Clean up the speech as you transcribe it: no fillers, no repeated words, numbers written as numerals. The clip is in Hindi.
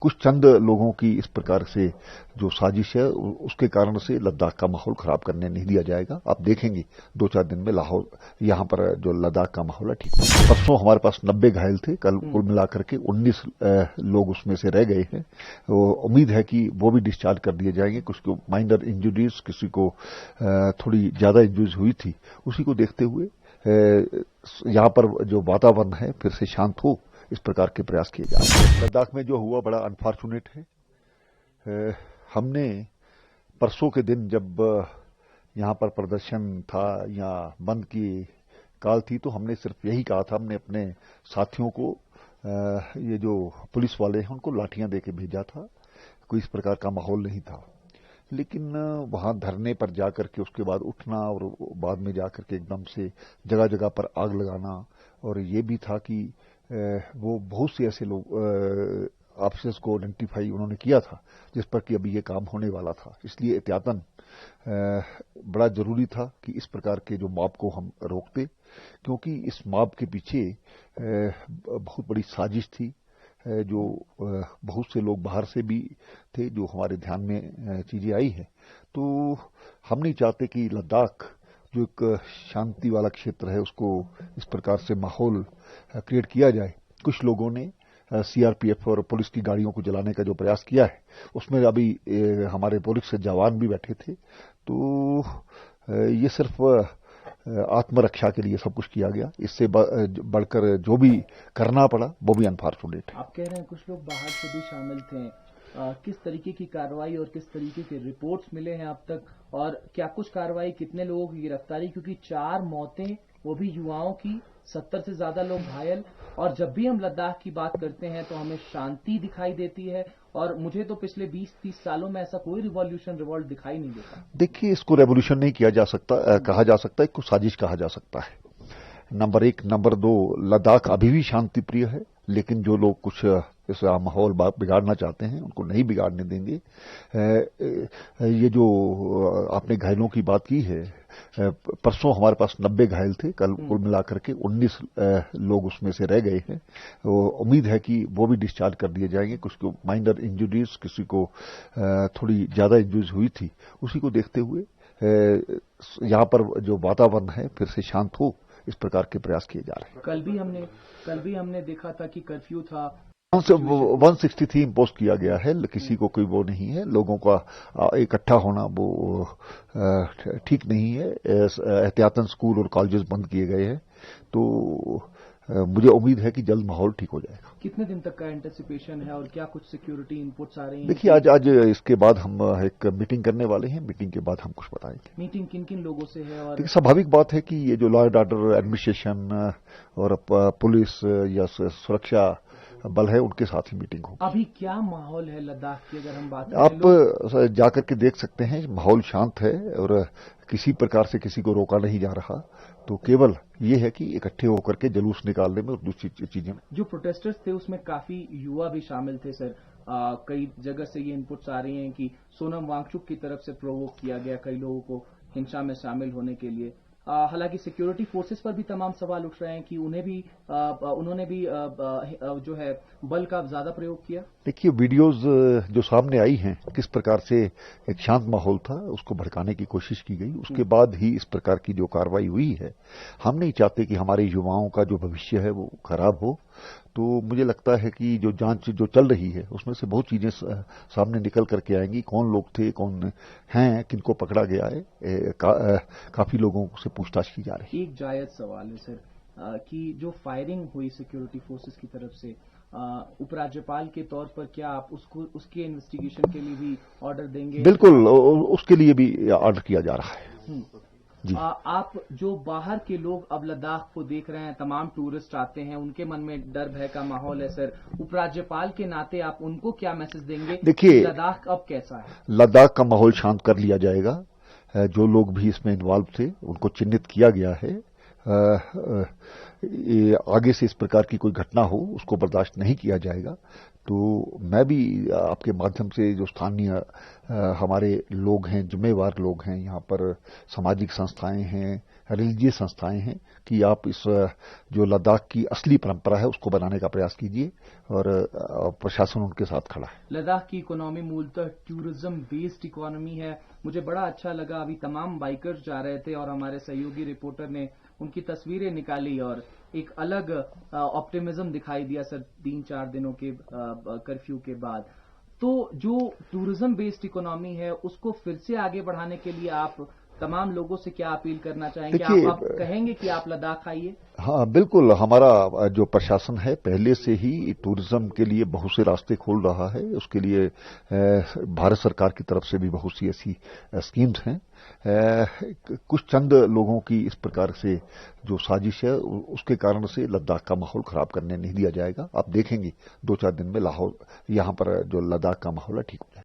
कुछ चंद लोगों की इस प्रकार से जो साजिश है उसके कारण से लद्दाख का माहौल खराब करने नहीं दिया जाएगा। आप देखेंगे 2-4 दिन में लाहौर यहाँ पर जो लद्दाख का माहौल है ठीक है। परसों हमारे पास 90 घायल थे, कल कुल मिलाकर के 19 लोग उसमें से रह गए हैं। उम्मीद है कि वो भी डिस्चार्ज कर दिए जाएंगे। कुछ को माइनर इंजरीज, किसी को थोड़ी ज्यादा इंजरीज हुई थी, उसी को देखते हुए यहाँ पर जो वातावरण है फिर से शांत हो, इस प्रकार के प्रयास किए जा रहे हैं। लद्दाख में जो हुआ बड़ा अनफॉर्चुनेट है। हमने परसों के दिन जब यहाँ पर प्रदर्शन था या बंद की काल थी तो हमने सिर्फ यही कहा था, हमने अपने साथियों को ये जो पुलिस वाले हैं उनको लाठियां देके भेजा था। कोई इस प्रकार का माहौल नहीं था, लेकिन वहां धरने पर जाकर के उसके बाद उठना और बाद में जाकर के एकदम से जगह जगह पर आग लगाना, और ये भी था कि वो बहुत से ऐसे लोग ऑफिसर्स को आइडेंटिफाई उन्होंने किया था जिस पर कि अभी ये काम होने वाला था। इसलिए एहतियातन बड़ा जरूरी था कि इस प्रकार के जो मॉब को हम रोकते, क्योंकि इस मॉब के पीछे बहुत बड़ी साजिश थी। जो बहुत से लोग बाहर से भी थे, जो हमारे ध्यान में चीजें आई है। तो हम नहीं चाहते कि लद्दाख जो एक शांति वाला क्षेत्र है उसको इस प्रकार से माहौल क्रिएट किया जाए। कुछ लोगों ने सीआरपीएफ और पुलिस की गाड़ियों को जलाने का जो प्रयास किया है उसमें अभी हमारे पुलिस के जवान भी बैठे थे। तो ये सिर्फ आत्मरक्षा के लिए सब कुछ किया गया। इससे बढ़कर जो भी करना पड़ा वो भी अनफॉर्चुनेट है। आप कह रहे हैं कुछ लोग बाहर से भी शामिल थे। किस तरीके की कार्रवाई और किस तरीके के रिपोर्ट्स मिले हैं अब तक, और क्या कुछ कार्रवाई, कितने लोगों की गिरफ्तारी? क्योंकि 4 मौतें, वो भी युवाओं की, 70 से ज्यादा लोग घायल। और जब भी हम लद्दाख की बात करते हैं तो हमें शांति दिखाई देती है, और मुझे तो पिछले 20-30 सालों में ऐसा कोई रिवॉल्ट दिखाई नहीं देता। देखिए, इसको रेवोल्यूशन नहीं किया जा सकता, कहा जा सकता है, इसको साजिश कहा जा सकता है। नंबर 1। नंबर 2, लद्दाख अभी भी शांति प्रिय है, लेकिन जो लोग कुछ इस माहौल बिगाड़ना चाहते हैं उनको नहीं बिगाड़ने देंगे। ये जो आपने घायलों की बात की है, परसों हमारे पास 90 घायल थे, कल कुल मिलाकर के 19 लोग उसमें से रह गए हैं। उम्मीद है कि वो भी डिस्चार्ज कर दिए जाएंगे। कुछ को माइनर इंजरीज, किसी को थोड़ी ज्यादा इंजरीज हुई थी, उसी को देखते हुए यहाँ पर जो वातावरण है फिर से शांत हो, इस प्रकार के प्रयास किए जा रहे हैं। कल भी हमने देखा था कि कर्फ्यू था। 163 इम्पोज किया गया है, किसी को कोई वो नहीं है। लोगों का इकट्ठा होना वो ठीक नहीं है। एहतियातन स्कूल और कॉलेजेस बंद किए गए हैं। तो मुझे उम्मीद है कि जल्द माहौल ठीक हो जाएगा। कितने दिन तक का एंटिसिपेशन है और क्या कुछ सिक्योरिटी इनपुट्स आ रही हैं? देखिए, आज इसके बाद हम एक मीटिंग करने वाले हैं। मीटिंग के बाद हम कुछ बताएंगे। मीटिंग किन किन लोगों से है? और स्वाभाविक बात है कि ये जो लॉ एंड ऑर्डर एडमिनिस्ट्रेशन और पुलिस या सुरक्षा बल है, उनके साथ ही मीटिंग होगी। अभी क्या माहौल है लद्दाख की, अगर हम बात करें? आप जाकर के देख सकते हैं, माहौल शांत है और किसी प्रकार से किसी को रोका नहीं जा रहा। तो केवल ये है कि इकट्ठे होकर के जुलूस निकालने में और दूसरी चीजें में। जो प्रोटेस्टर्स थे उसमें काफी युवा भी शामिल थे सर। कई जगह से ये इनपुट्स आ रही हैं कि सोनम वांगचुक की तरफ से प्रोवोक किया गया कई लोगों को हिंसा में शामिल होने के लिए। हालांकि सिक्योरिटी फोर्सेस पर भी तमाम सवाल उठ रहे हैं कि उन्होंने भी जो है बल का ज्यादा प्रयोग किया। देखिए, वीडियोस जो सामने आई हैं, किस प्रकार से एक शांत माहौल था उसको भड़काने की कोशिश की गई, उसके बाद ही इस प्रकार की जो कार्रवाई हुई है। हम नहीं चाहते कि हमारे युवाओं का जो भविष्य है वो खराब हो। तो मुझे लगता है कि जो जांच जो चल रही है उसमें से बहुत चीजें सामने निकल करके आएंगी। कौन लोग थे, कौन हैं, किनको पकड़ा गया है, काफी लोगों से पूछताछ की जा रही है। एक जायज सवाल है सर, कि जो फायरिंग हुई सिक्योरिटी फोर्सेस की तरफ से, उपराज्यपाल के तौर पर क्या आप उसके इन्वेस्टिगेशन के लिए भी ऑर्डर देंगे? बिल्कुल, उसके लिए भी ऑर्डर किया जा रहा है जी। आप जो बाहर के लोग अब लद्दाख को देख रहे हैं, तमाम टूरिस्ट आते हैं, उनके मन में डर भय का माहौल है सर। उपराज्यपाल के नाते आप उनको क्या मैसेज देंगे? देखिए, लद्दाख अब कैसा है? लद्दाख का माहौल शांत कर लिया जाएगा। जो लोग भी इसमें इन्वॉल्व थे उनको चिन्हित किया गया है। आगे से इस प्रकार की कोई घटना हो उसको बर्दाश्त नहीं किया जाएगा। तो मैं भी आपके माध्यम से जो स्थानीय हमारे लोग हैं, जिम्मेवार लोग हैं, यहाँ पर सामाजिक संस्थाएं हैं, रिलीजियस संस्थाएं हैं कि आप इस जो लद्दाख की असली परंपरा है उसको बनाने का प्रयास कीजिए और प्रशासन उनके साथ खड़ा है। लद्दाख की इकोनॉमी मूलतः टूरिज्म बेस्ड इकोनॉमी है। मुझे बड़ा अच्छा लगा, अभी तमाम बाइकर्स जा रहे थे और हमारे सहयोगी रिपोर्टर ने उनकी तस्वीरें निकाली और एक अलग ऑप्टिमिज्म दिखाई दिया सर 3-4 दिनों के कर्फ्यू के बाद। तो जो टूरिज्म बेस्ड इकोनॉमी है उसको फिर से आगे बढ़ाने के लिए आप तमाम लोगों से क्या अपील करना चाहेंगे? आप कहेंगे कि आप लद्दाख आइए? हाँ, बिल्कुल। हमारा जो प्रशासन है पहले से ही टूरिज्म के लिए बहुत से रास्ते खोल रहा है। उसके लिए भारत सरकार की तरफ से भी बहुत सी ऐसी स्कीम्स हैं। कुछ चंद लोगों की इस प्रकार से जो साजिश है उसके कारण से लद्दाख का माहौल खराब करने नहीं दिया जाएगा। आप देखेंगे 2-4 दिन में लाहौर यहाँ पर जो लद्दाख का माहौल है ठीक हो जाएगा।